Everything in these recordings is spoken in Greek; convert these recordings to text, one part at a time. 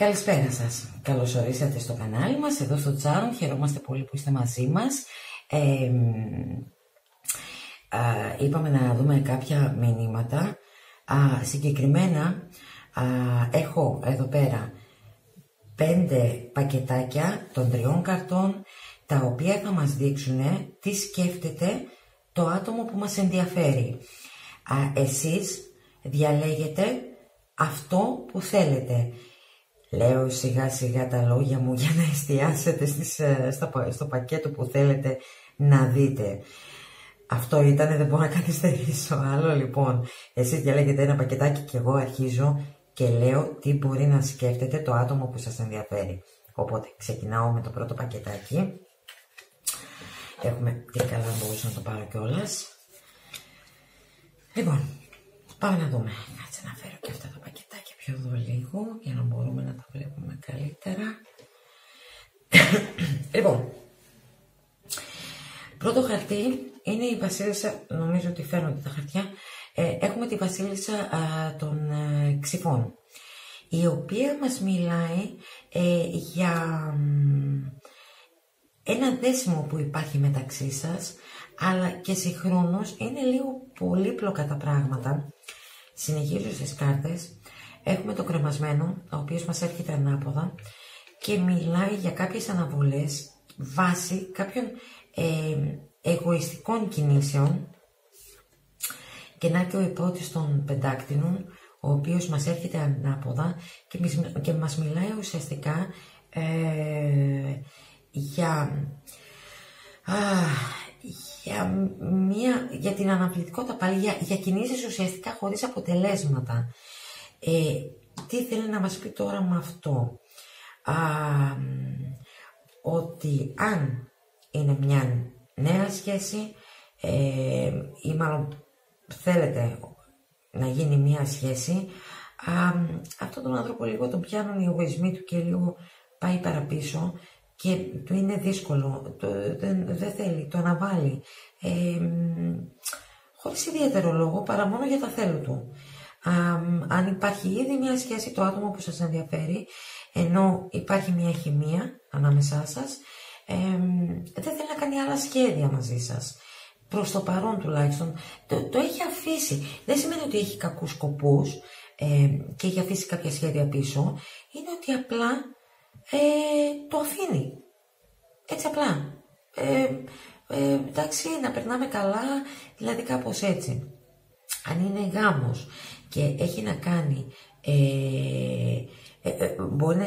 Καλησπέρα σας. Καλώς ορίσατε στο κανάλι μας, εδώ στο Charm. Χαιρόμαστε πολύ που είστε μαζί μας. Είπαμε να δούμε κάποια μηνύματα. Συγκεκριμένα, έχω εδώ πέρα 5 πακετάκια των 3 καρτών, τα οποία θα μας δείξουν τι σκέφτεται το άτομο που μας ενδιαφέρει. Εσείς διαλέγετε αυτό που θέλετε. Λέω σιγά σιγά τα λόγια μου για να εστιάσετε στο πακέτο που θέλετε να δείτε. Αυτό ήταν, δεν μπορώ να καθυστερήσω άλλο. Λοιπόν, εσείς διαλέγετε ένα πακετάκι και εγώ αρχίζω και λέω τι μπορεί να σκέφτεται το άτομο που σας ενδιαφέρει. Οπότε ξεκινάω με το πρώτο πακετάκι. Έχουμε, τι καλά μπορούσα να το πάρω κιόλας. Λοιπόν, πάμε να δούμε. Κάτσε να φέρω και αυτά τα πακετάκια πιο εδώ λίγο, για να μπορούμε να τα βλέπουμε καλύτερα. Λοιπόν, πρώτο χαρτί είναι η βασίλισσα, νομίζω ότι φαίνονται τα χαρτιά. Έχουμε τη βασίλισσα των ξυφών, η οποία μας μιλάει για ένα δέσιμο που υπάρχει μεταξύ σας, αλλά και συγχρόνως είναι λίγο πολύπλοκα τα πράγματα. Συνεχίζω στις κάρτες. Έχουμε το κρεμασμένο, ο οποίος μας έρχεται ανάποδα και μιλάει για κάποιες αναβολές βάσει κάποιων εγωιστικών κινήσεων. Και να και ο υπότης των πεντάκτηνων, ο οποίος μας έρχεται ανάποδα και μας μιλάει ουσιαστικά για την αναβλητικότητα πάλι, για κινήσεις ουσιαστικά χωρίς αποτελέσματα. Τι θέλει να μας πει τώρα με αυτό? Ότι αν είναι μια νέα σχέση ή μάλλον θέλετε να γίνει μια σχέση, αυτόν τον άνθρωπο λίγο τον πιάνουν οι εγωισμοί του και λίγο πάει παραπίσω και του είναι δύσκολο, δεν θέλει, το αναβάλει, χωρίς ιδιαίτερο λόγο, παρά μόνο για τα θέλω του. Αν υπάρχει ήδη μια σχέση, το άτομο που σας ενδιαφέρει, ενώ υπάρχει μια χημεία ανάμεσά σας, δεν θέλει να κάνει άλλα σχέδια μαζί σας. Προς το παρόν τουλάχιστον, το έχει αφήσει. Δεν σημαίνει ότι έχει κακούς σκοπούς και έχει αφήσει κάποια σχέδια πίσω. Είναι ότι απλά το αφήνει. Έτσι απλά. Εντάξει, να περνάμε καλά, δηλαδή κάπως έτσι. Αν είναι γάμος και έχει να κάνει, μπορεί να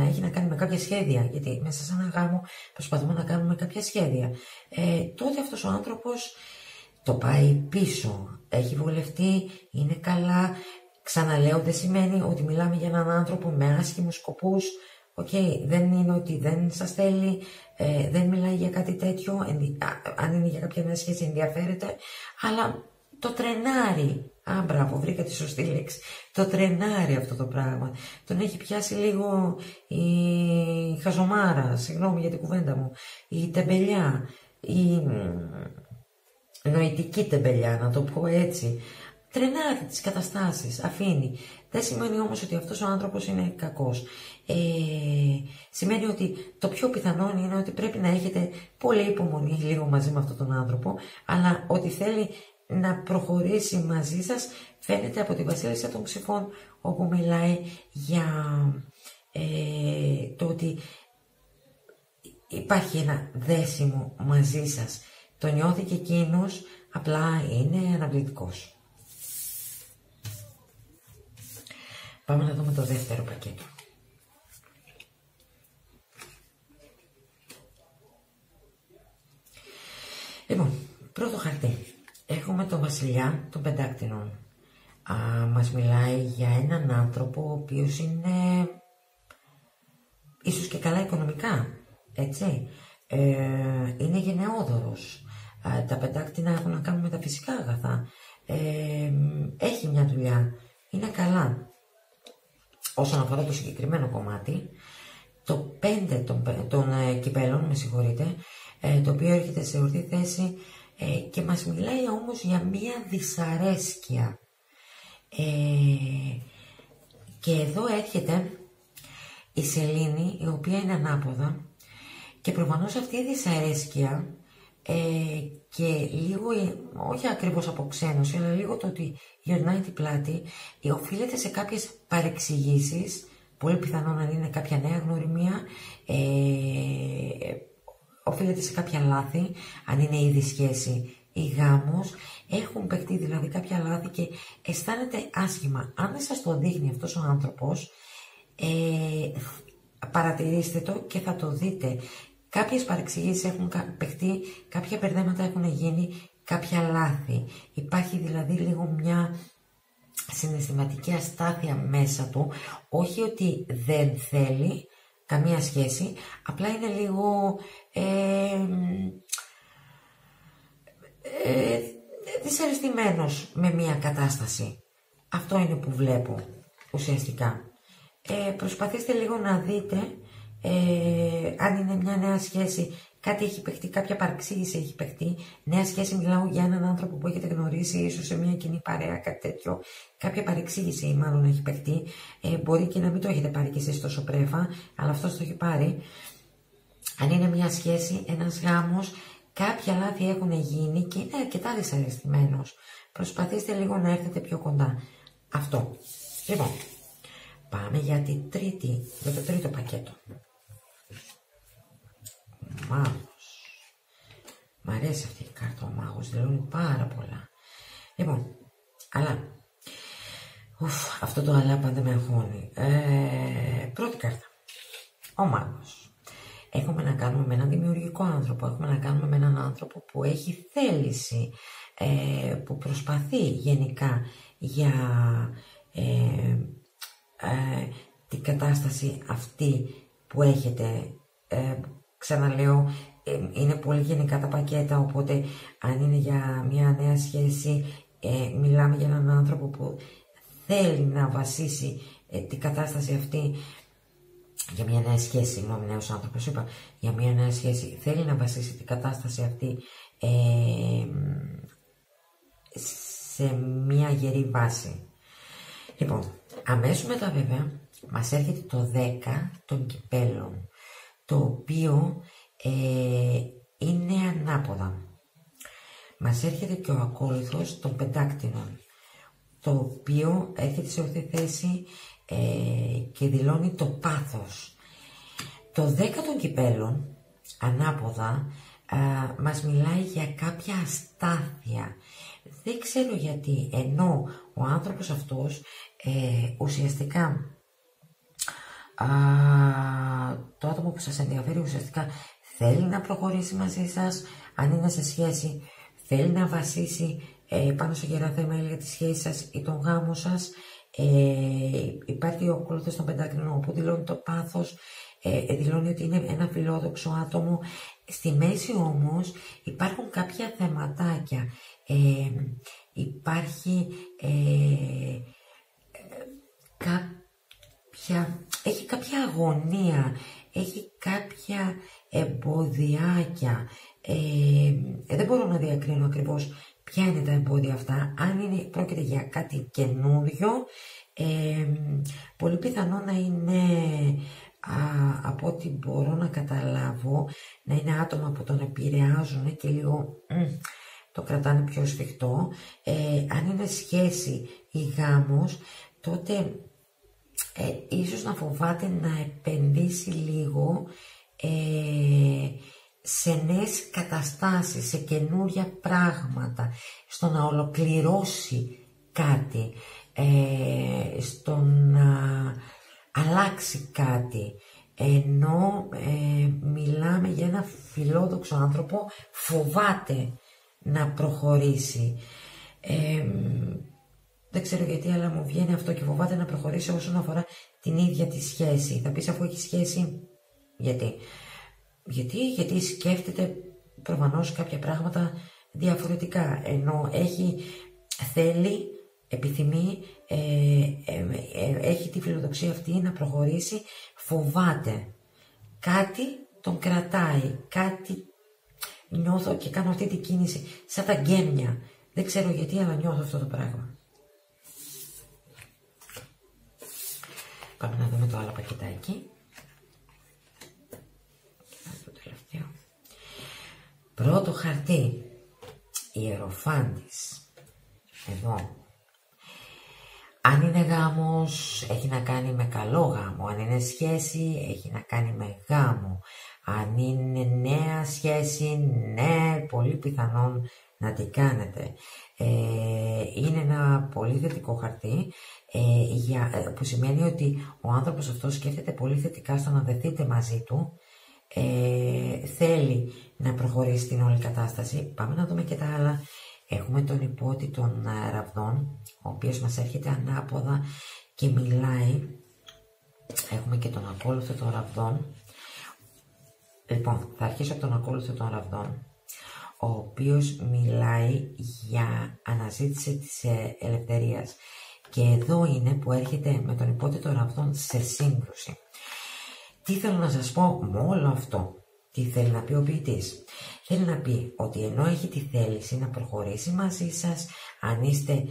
έχει να κάνει με κάποια σχέδια, γιατί μέσα σε ένα γάμο προσπαθούμε να κάνουμε κάποια σχέδια, τότε αυτός ο άνθρωπος το πάει πίσω, έχει βολευτεί, είναι καλά. Ξαναλέω, δεν σημαίνει ότι μιλάμε για έναν άνθρωπο με άσχημους σκοπούς. Δεν είναι ότι δεν σας θέλει, δεν μιλάει για κάτι τέτοιο. Αν είναι για κάποια νέα σχέση ενδιαφέρεται, αλλά το τρενάρει. Μπράβο, βρήκα τη σωστή λέξη. Το τρενάρει αυτό το πράγμα. Τον έχει πιάσει λίγο η χαζομάρα, συγγνώμη για την κουβέντα μου, η τεμπελιά, η νοητική τεμπελιά, να το πω έτσι. Τρενάρει τις καταστάσεις, αφήνει. Δεν σημαίνει όμως ότι αυτός ο άνθρωπος είναι κακός. Σημαίνει ότι το πιο πιθανό είναι ότι πρέπει να έχετε πολύ υπομονή λίγο μαζί με αυτόν τον άνθρωπο, αλλά ότι θέλει να προχωρήσει μαζί σας φαίνεται από τη βασίλισσα των ξυφών, όπου μιλάει για το ότι υπάρχει ένα δέσιμο μαζί σας. Το νιώθει και εκείνος, απλά είναι αναβλητικός. Πάμε να δούμε το δεύτερο πακέτο. Λοιπόν, πρώτο χαρτί. Έχουμε τον βασιλιά των πεντάκτηνων. Μας μιλάει για έναν άνθρωπο ο οποίος είναι ίσως και καλά οικονομικά, έτσι. Είναι γενναιόδωρος. Τα πεντάκτηνα έχουν να κάνουν με τα φυσικά αγαθά. Έχει μια δουλειά. Είναι καλά. Όσον αφορά το συγκεκριμένο κομμάτι, το 5 των κυπέλων, με συγχωρείτε, το οποίο έρχεται σε ορθή θέση και μας μιλάει όμως για μία δυσαρέσκεια. Και εδώ έρχεται η σελήνη, η οποία είναι ανάποδα, και προφανώς αυτή η δυσαρέσκεια και λίγο, όχι ακριβώς αποξένωση, αλλά λίγο το ότι γυρνάει την πλάτη, οφείλεται σε κάποιες παρεξηγήσεις, πολύ πιθανόν να είναι κάποια νέα γνωριμία, οφείλεται σε κάποια λάθη, αν είναι ήδη σχέση ή γάμος, έχουν παιχτεί δηλαδή κάποια λάθη και αισθάνεται άσχημα. Αν δεν σας το δείχνει αυτός ο άνθρωπος, παρατηρήστε το και θα το δείτε. Κάποιες παρεξηγήσεις έχουν παιχτεί, κάποια μπερδέματα έχουν γίνει, κάποια λάθη. Υπάρχει δηλαδή λίγο μια συναισθηματική αστάθεια μέσα του, όχι ότι δεν θέλει καμία σχέση, απλά είναι λίγο δυσαρεστημένος με μια κατάσταση. Αυτό είναι που βλέπω ουσιαστικά. Προσπαθήστε λίγο να δείτε αν είναι μια νέα σχέση, κάτι έχει παιχτεί, κάποια παρεξήγηση έχει παιχτεί. Νέα σχέση, μιλάω για έναν άνθρωπο που έχετε γνωρίσει, ίσως σε μια κοινή παρέα, κάτι τέτοιο. Κάποια παρεξήγηση μάλλον έχει παιχτεί. Μπορεί και να μην το έχετε πάρει κι εσείς τόσο πρέφα, αλλά αυτός το έχει πάρει. Αν είναι μια σχέση, ένας γάμος, κάποια λάθη έχουν γίνει και είναι αρκετά δυσαρεστημένος. Προσπαθήστε λίγο να έρθετε πιο κοντά. Αυτό. Λοιπόν, πάμε για το τρίτο πακέτο. Μάγος. Μ' αρέσει αυτή η κάρτα, ο μάγος, δηλώνει πάρα πολλά. Λοιπόν, αλλά, αυτό το αλλά πάντα με αγχώνει. Πρώτη κάρτα, ο μάγος. Έχουμε να κάνουμε με έναν δημιουργικό άνθρωπο, έχουμε να κάνουμε με έναν άνθρωπο που έχει θέληση, που προσπαθεί γενικά για την κατάσταση αυτή που έχετε. Ξαναλέω, είναι πολύ γενικά τα πακέτα, οπότε αν είναι για μια νέα σχέση, μιλάμε για έναν άνθρωπο που θέλει να βασίσει την κατάσταση αυτή, για μια νέα σχέση, συγγνώμη, νέος άνθρωπος είπα, για μια νέα σχέση, θέλει να βασίσει την κατάσταση αυτή σε μια γερή βάση. Λοιπόν, αμέσως μετά βέβαια, μας έρχεται το 10 των κυπέλων, το οποίο είναι ανάποδα. Μας έρχεται και ο ακόλουθος των πεντάκτηνων, το οποίο έρχεται σε ορθή θέση και δηλώνει το πάθος. Το 10 των κυπέλων, ανάποδα, μας μιλάει για κάποια αστάθεια. Δεν ξέρω γιατί, ενώ ο άνθρωπος αυτός ουσιαστικά, το άτομο που σας ενδιαφέρει ουσιαστικά θέλει να προχωρήσει μαζί σας, αν είναι σε σχέση, θέλει να βασίσει πάνω σε γερά θεμέλια για τη σχέση σας ή τον γάμο σας. Υπάρχει ο ακολούθος των πεντάκρινων, όπου δηλώνει το πάθος, δηλώνει ότι είναι ένα φιλόδοξο άτομο. Στη μέση όμως υπάρχουν κάποια θεματάκια, υπάρχει έχει κάποια αγωνία, έχει κάποια εμποδιάκια. Δεν μπορώ να διακρίνω ακριβώς ποια είναι τα εμπόδια αυτά. Αν πρόκειται για κάτι καινούριο, πολύ πιθανό να είναι, από ό,τι μπορώ να καταλάβω, να είναι άτομα που τον επηρεάζουν και λίγο το κρατάνε πιο σφιχτό. Αν είναι σχέση ή γάμος, τότε ίσως να φοβάται να επενδύσει λίγο σε νέες καταστάσεις, σε καινούρια πράγματα, στο να ολοκληρώσει κάτι, στο να αλλάξει κάτι. Ενώ μιλάμε για ένα φιλόδοξο άνθρωπο, φοβάται να προχωρήσει. Δεν ξέρω γιατί, αλλά μου βγαίνει αυτό και φοβάται να προχωρήσει όσον αφορά την ίδια τη σχέση. Θα πεις, αφού έχει σχέση, γιατί σκέφτεται προφανώς κάποια πράγματα διαφορετικά. Ενώ θέλει, επιθυμεί, έχει τη φιλοδοξία αυτή να προχωρήσει, φοβάται. Κάτι τον κρατάει, κάτι νιώθω και κάνω αυτή την κίνηση σαν τα γκέμια. Δεν ξέρω γιατί, αλλά νιώθω αυτό το πράγμα. Πάμε να δούμε το άλλο πακετάκι. Πρώτο χαρτί, Ιεροφάντης. Εδώ. Αν είναι γάμος, έχει να κάνει με καλό γάμο. Αν είναι σχέση, έχει να κάνει με γάμο. Αν είναι νέα σχέση, ναι, πολύ πιθανόν να την κάνετε. Είναι ένα πολύ θετικό χαρτί, που σημαίνει ότι ο άνθρωπος αυτός σκέφτεται πολύ θετικά στο να δεθείτε μαζί του. Θέλει να προχωρήσει την όλη κατάσταση. Πάμε να δούμε και τα άλλα. Έχουμε τον υπότη των ραβδών, ο οποίος μας έρχεται ανάποδα και μιλάει. Έχουμε και τον ακόλουθο των ραβδών. Λοιπόν, θα αρχίσω από τον ακόλουθο των ραβδών, ο οποίος μιλάει για αναζήτηση της ελευθερίας. Και εδώ είναι που έρχεται με τον υπότη των ραβδών σε σύγκρουση. Τι θέλω να σας πω με όλο αυτό? Τι θέλει να πει ο ποιητής? Θέλει να πει ότι ενώ έχει τη θέληση να προχωρήσει μαζί σας, αν είστε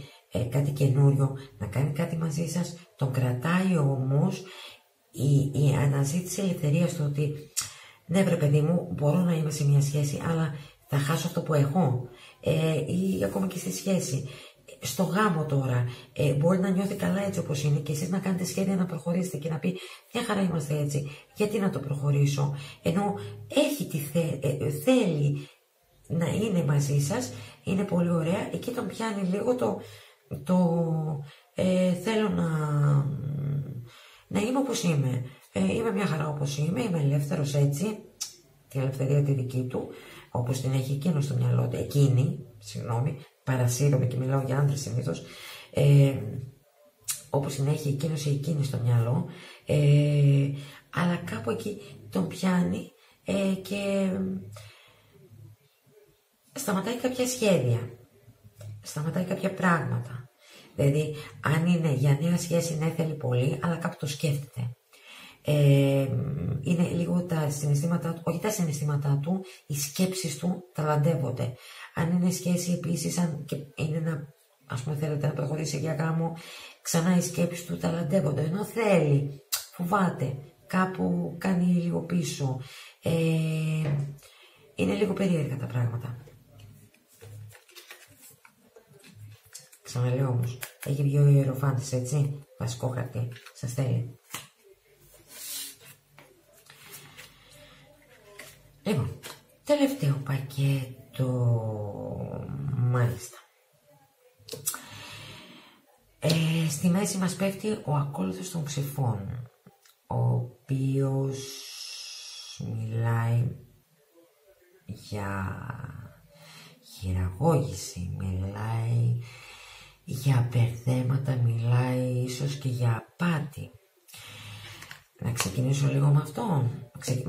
κάτι καινούριο, να κάνει κάτι μαζί σας, τον κρατάει όμως η αναζήτηση ελευθερίας του ότι ναι βρε παιδί μου, μπορώ να είμαι σε μια σχέση, αλλά θα χάσω αυτό που έχω, ή ακόμα και στη σχέση. Στο γάμο τώρα, μπορεί να νιώθει καλά έτσι όπως είναι και εσείς να κάνετε σχέδια να προχωρήσετε και να πει μια χαρά είμαστε έτσι, γιατί να το προχωρήσω? Ενώ έχει θέλει να είναι μαζί σας, είναι πολύ ωραία, εκεί τον πιάνει λίγο θέλω να είμαι όπως είμαι. Είμαι μια χαρά όπως είμαι ελεύθερος έτσι, την ελευθερία τη δική του, όπως την έχει εκείνο στο μυαλό του, παρασύρωμαι και μιλάω για άντρες συνήθως, όπως την έχει εκείνος ή εκείνη στο μυαλό, αλλά κάπου εκεί τον πιάνει και σταματάει κάποια σχέδια, σταματάει κάποια πράγματα. Δηλαδή, αν είναι για νέα σχέση, ναι, θέλει πολύ, αλλά κάπου το σκέφτεται. Είναι λίγο τα συναισθήματά του, όχι τα συναισθήματά του, οι σκέψεις του ταλαντεύονται. Αν είναι σχέση επίσης, αν και είναι να, ας πούμε, θέλετε να προχωρήσει για γάμο, ξανά οι σκέψεις του ταλαντεύονται. Ενώ θέλει, φοβάται, κάπου κάνει λίγο πίσω. Είναι λίγο περίεργα τα πράγματα. Ξαναλέω όμως, έχει βγει ο Ιεροφάντης, έτσι, βασικό χαρτί, σας θέλει. Λοιπόν, τελευταίο πακέτο, μάλιστα. Στη μέση μας πέφτει ο ακόλουθος των ψηφών, ο οποίος μιλάει για χειραγώγηση, μιλάει για μπερδέματα, μιλάει ίσως και για απάτη. Να ξεκινήσω λίγο με αυτό.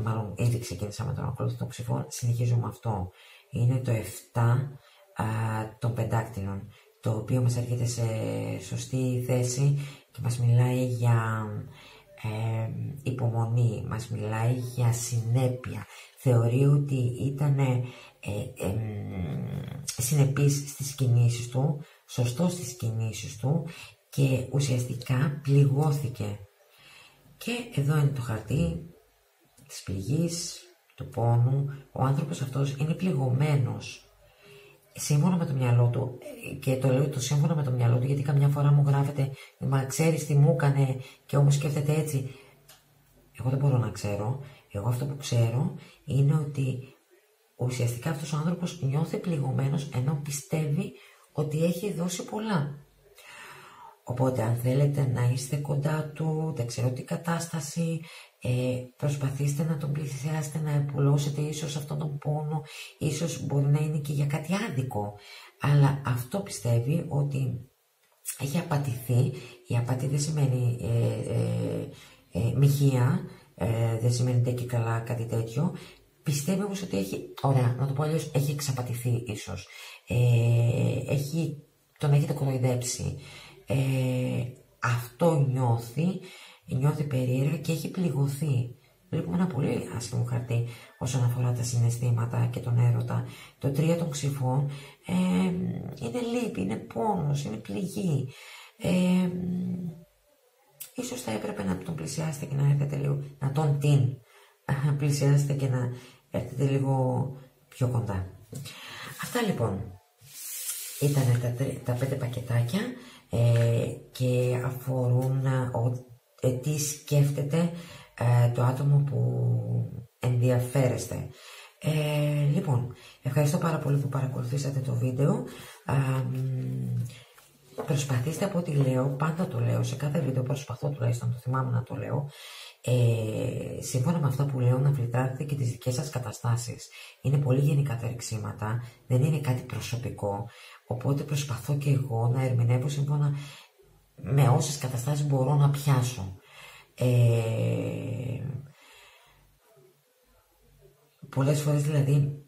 Μάλλον ήδη ξεκίνησα με τον ακόλουθο των ψηφών, συνεχίζω με αυτό. Είναι το 7 των πεντάκτηνων, το οποίο μας έρχεται σε σωστή θέση και μας μιλάει για υπομονή, μας μιλάει για συνέπεια. Θεωρεί ότι ήταν συνεπής στις κινήσεις του, σωστός στις κινήσεις του και ουσιαστικά πληγώθηκε. Και εδώ είναι το χαρτί της πληγής, του πόνου. Ο άνθρωπος αυτός είναι πληγωμένος σύμφωνα με το μυαλό του, και το λέω το σύμφωνα με το μυαλό του γιατί καμιά φορά μου γράφεται «Μα ξέρεις τι μου έκανε» και όμως σκέφτεται έτσι. Εγώ δεν μπορώ να ξέρω. Εγώ αυτό που ξέρω είναι ότι ουσιαστικά αυτός ο άνθρωπος νιώθει πληγωμένος ενώ πιστεύει ότι έχει δώσει πολλά. Οπότε αν θέλετε να είστε κοντά του, δεν ξέρω τι κατάσταση, προσπαθήστε να τον πλησιάσετε, να επουλώσετε ίσως αυτόν τον πόνο, ίσως μπορεί να είναι και για κάτι άδικο. Αλλά αυτό πιστεύει ότι έχει απατηθεί. Η απάτη δεν σημαίνει μοιχεία, δεν σημαίνει και καλά κάτι τέτοιο. Πιστεύει όμως ότι έχει, ωραία, να το πω αλλιώς, έχει εξαπατηθεί ίσως. Τον έχετε κοροϊδέψει. Αυτό νιώθει περίεργα και έχει πληγωθεί. Βλέπουμε ένα πολύ άσχημο χαρτί όσον αφορά τα συναισθήματα και τον έρωτα. Το 3 των ξυφών είναι λύπη, είναι πόνος, είναι πληγή. Ίσως θα έπρεπε να τον πλησιάσετε και να έρθετε λίγο, να τον πλησιάσετε και να έρθετε λίγο πιο κοντά. Αυτά λοιπόν ήταν τα 5 πακετάκια και αφορούν τι σκέφτεται το άτομο που ενδιαφέρεστε. Λοιπόν, ευχαριστώ πάρα πολύ που παρακολουθήσατε το βίντεο. Προσπαθήστε από ό,τι λέω, πάντα το λέω, σε κάθε βίντεο προσπαθώ τουλάχιστον, το θυμάμαι να το λέω, σύμφωνα με αυτά που λέω να φιλτράρετε και τις δικές σας καταστάσεις. Είναι πολύ γενικά τα ρεξίματα, δεν είναι κάτι προσωπικό, οπότε προσπαθώ και εγώ να ερμηνεύω σύμφωνα με όσες καταστάσεις μπορώ να πιάσω. Πολλές φορές δηλαδή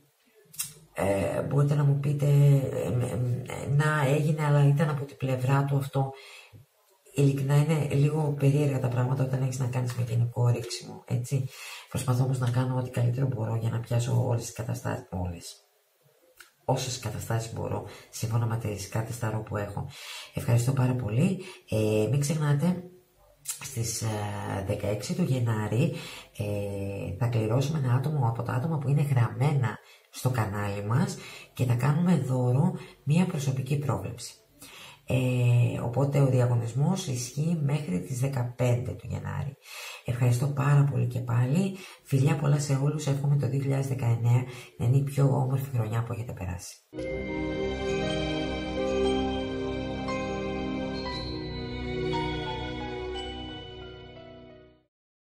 μπορείτε να μου πείτε να έγινε αλλά ήταν από την πλευρά του αυτό. Ειλικρινά είναι λίγο περίεργα τα πράγματα όταν έχεις να κάνεις με γενικό ρίξιμο, έτσι. Προσπαθώ όμως να κάνω ό,τι καλύτερο μπορώ για να πιάσω όλες τις καταστάσεις, όσες καταστάσεις μπορώ, σύμφωνα με τις κάρτες ταρό που έχω. Ευχαριστώ πάρα πολύ. Μην ξεχνάτε, στις 16 του Γενάρη θα κληρώσουμε ένα άτομο από τα άτομα που είναι γραμμένα στο κανάλι μας και θα κάνουμε δώρο μία προσωπική πρόβλεψη. Οπότε ο διαγωνισμός ισχύει μέχρι τις 15 του Γενάρη. Ευχαριστώ πάρα πολύ και πάλι. Φιλιά πολλά σε όλους. Εύχομαι το 2019 να είναι η πιο όμορφη χρονιά που έχετε περάσει.